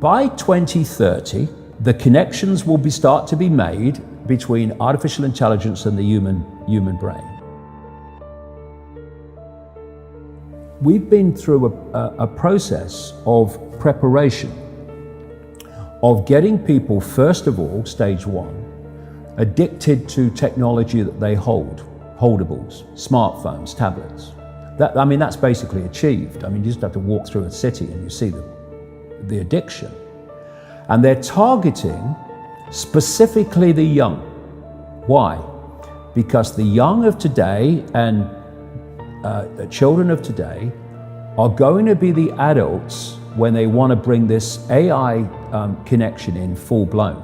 by 2030, the connections will start to be made between artificial intelligence and the human brain. We've been through a process of preparation, of getting people, first of all, stage one, addicted to technology that they hold, holdables, smartphones, tablets. That's basically achieved. You just have to walk through a city and you see the addiction. And they're targeting specifically the young. Why? Because the young of today and the children of today are going to be the adults when they want to bring this AI connection in full blown.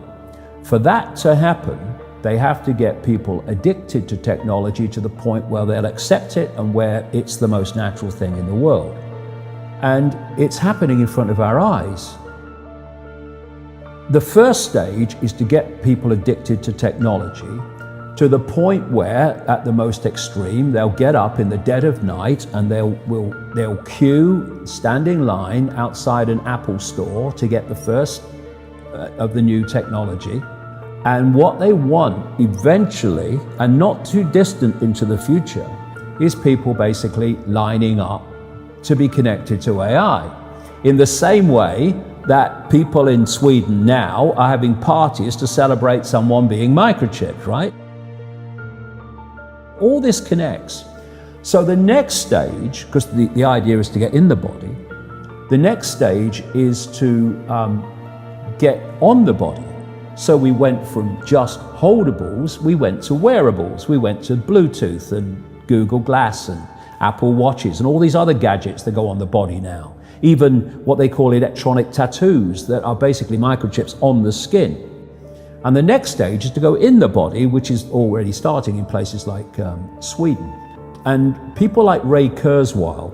For that to happen, they have to get people addicted to technology to the point where they'll accept it and where it's the most natural thing in the world. And it's happening in front of our eyes. The first stage is to get people addicted to technology to the point where, at the most extreme, they'll get up in the dead of night and they'll queue, stand in line outside an Apple store to get the first of the new technology. And what they want eventually, and not too distant into the future, is people basically lining up to be connected to AI. In the same way that people in Sweden now are having parties to celebrate someone being microchipped, right? All this connects. So the next stage, because the idea is to get in the body, the next stage is to get on the body. So we went from just holdables, we went to wearables, we went to Bluetooth and Google Glass and Apple Watches and all these other gadgets that go on the body now. Even what they call electronic tattoos that are basically microchips on the skin. And the next stage is to go in the body, which is already starting in places like Sweden. And people like Ray Kurzweil,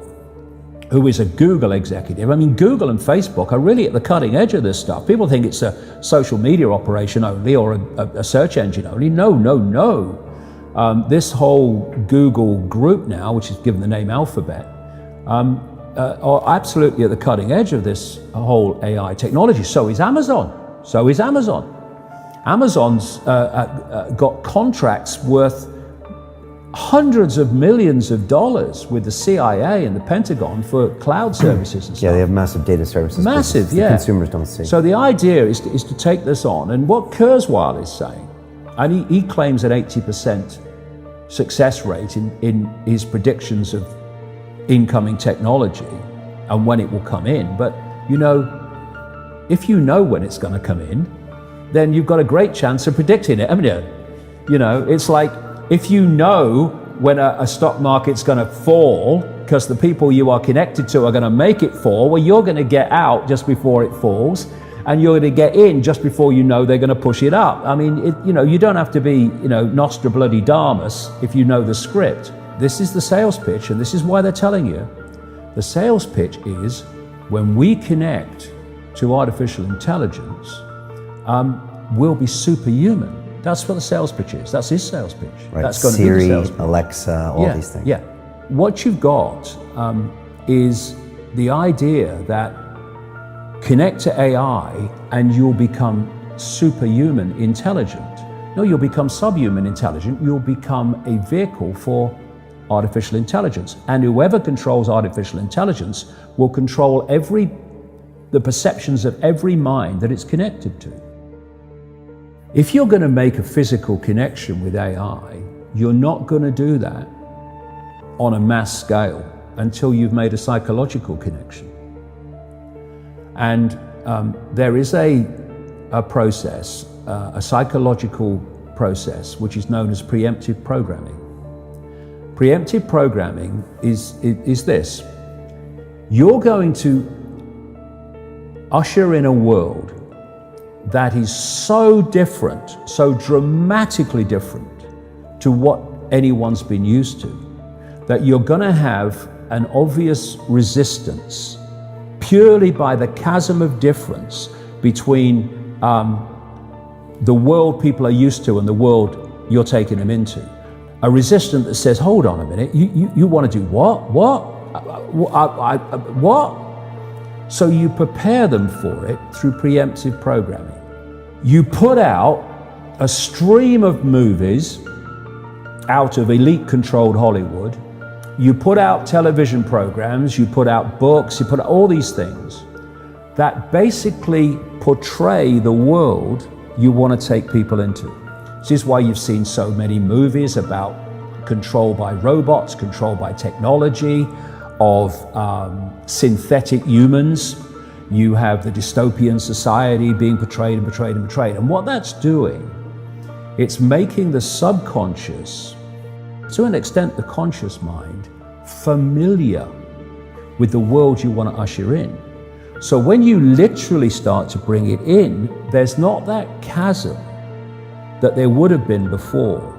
who is a Google executive. Google and Facebook are really at the cutting edge of this stuff. People think it's a social media operation only or a search engine only. No. This whole Google group now, which is given the name Alphabet, are absolutely at the cutting edge of this whole AI technology. So is Amazon. Amazon's got contracts worth hundreds of millions of dollars with the CIA and the Pentagon for cloud services and stuff. Yeah, they have massive data services. Massive, yeah. The consumers don't see. So the idea is to take this on. And what Kurzweil is saying, and he claims an 80% success rate in his predictions of incoming technology and when it will come in. But, if you know when it's going to come in, then you've got a great chance of predicting it, haven't you? It's like, if you know when a stock market's going to fall because the people you are connected to are going to make it fall, well, you're going to get out just before it falls, and you're going to get in just before you know they're going to push it up. You don't have to be, Nostradamus if you know the script. This is the sales pitch, and this is why they're telling you. The sales pitch is when we connect to artificial intelligence, we'll be superhuman. That's what the sales pitch is. That's his sales pitch. Right. That's going Siri, to be the sales pitch. Alexa, all these things. Yeah. What you've got is the idea that connect to AI and you'll become superhuman intelligent. No, you'll become subhuman intelligent. You'll become a vehicle for artificial intelligence. And whoever controls artificial intelligence will control the perceptions of every mind that it's connected to. If you're going to make a physical connection with AI, you're not going to do that on a mass scale until you've made a psychological connection. And there is a process, a psychological process, which is known as preemptive programming. Preemptive programming is this. You're going to usher in a world that is so different, so dramatically different to what anyone's been used to, that you're going to have an obvious resistance purely by the chasm of difference between the world people are used to and the world you're taking them into. A resistance that says, hold on a minute, you want to do what? What? So you prepare them for it through preemptive programming. You put out a stream of movies out of elite-controlled Hollywood. You put out television programs, you put out books, you put out all these things that basically portray the world you want to take people into. This is why you've seen so many movies about control by robots, control by technology, of synthetic humans. You have the dystopian society being portrayed and portrayed and portrayed. And what that's doing, it's making the subconscious, to an extent the conscious mind, familiar with the world you want to usher in. So when you literally start to bring it in, there's not that chasm that there would have been before.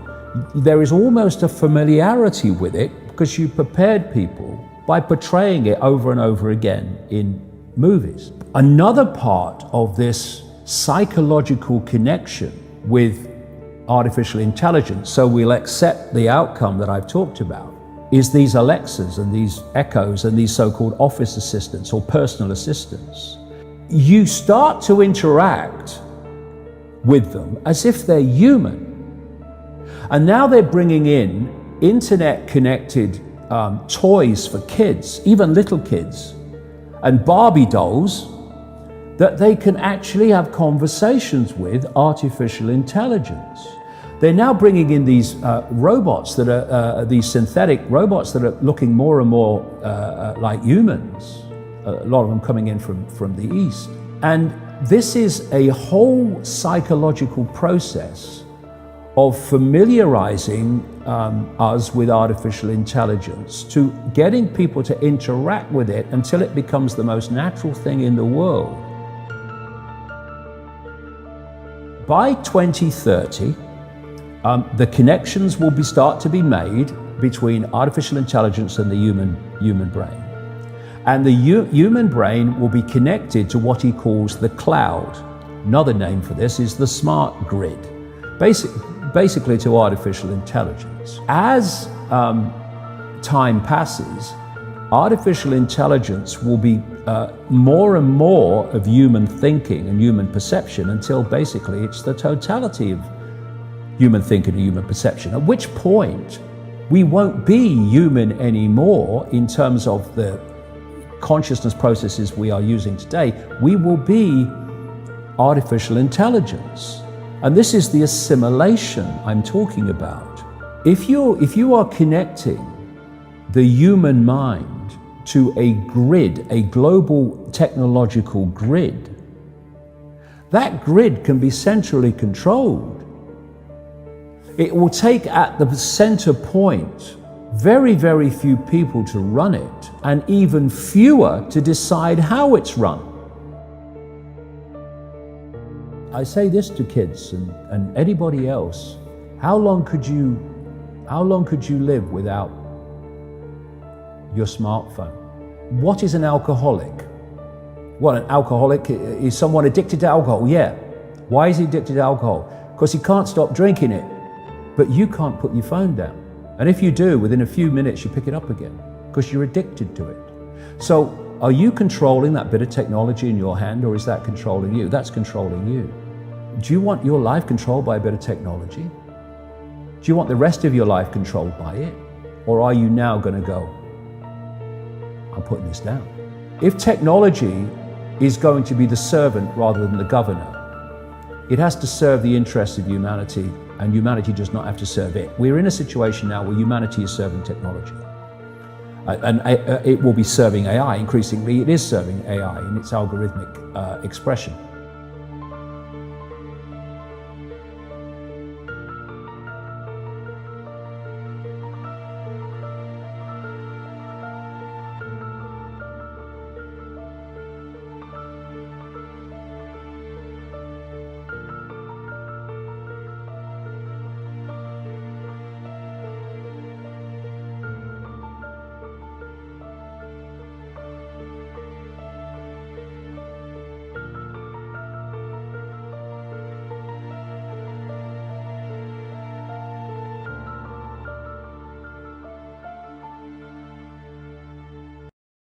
There is almost a familiarity with it because you prepared people by portraying it over and over again in movies. Another part of this psychological connection with artificial intelligence, so we'll accept the outcome that I've talked about, is these Alexas and these Echoes and these so-called office assistants or personal assistants. You start to interact with them as if they're human. And now they're bringing in internet-connected toys for kids, even little kids, and Barbie dolls that they can actually have conversations with artificial intelligence. They're now bringing in these robots that are, these synthetic robots that are looking more and more like humans, a lot of them coming in from the East. And this is a whole psychological process of familiarizing us with artificial intelligence, to getting people to interact with it until it becomes the most natural thing in the world. By 2030, the connections will start to be made between artificial intelligence and the human brain. And the human brain will be connected to what he calls the cloud. Another name for this is the smart grid, basically to artificial intelligence. As time passes, artificial intelligence will be more and more of human thinking and human perception until basically it's the totality of human thinking and human perception, at which point we won't be human anymore in terms of the consciousness processes we are using today. We will be artificial intelligence. And this is the assimilation I'm talking about. If you are connecting the human mind to a grid, a global technological grid, that grid can be centrally controlled. It will take at the center point very, very few people to run it, and even fewer to decide how it's run. I say this to kids and anybody else: how long could you live without your smartphone? What is an alcoholic? Well, an alcoholic is someone addicted to alcohol. Yeah. Why is he addicted to alcohol? Because he can't stop drinking it. But you can't put your phone down. And if you do, within a few minutes, you pick it up again because you're addicted to it. So are you controlling that bit of technology in your hand, or is that controlling you? That's controlling you. Do you want your life controlled by a bit of technology? Do you want the rest of your life controlled by it? Or are you now going to go, I'm putting this down? If technology is going to be the servant rather than the governor, it has to serve the interests of humanity, and humanity does not have to serve it. We're in a situation now where humanity is serving technology. And it will be serving AI. Increasingly, it is serving AI in its algorithmic expression.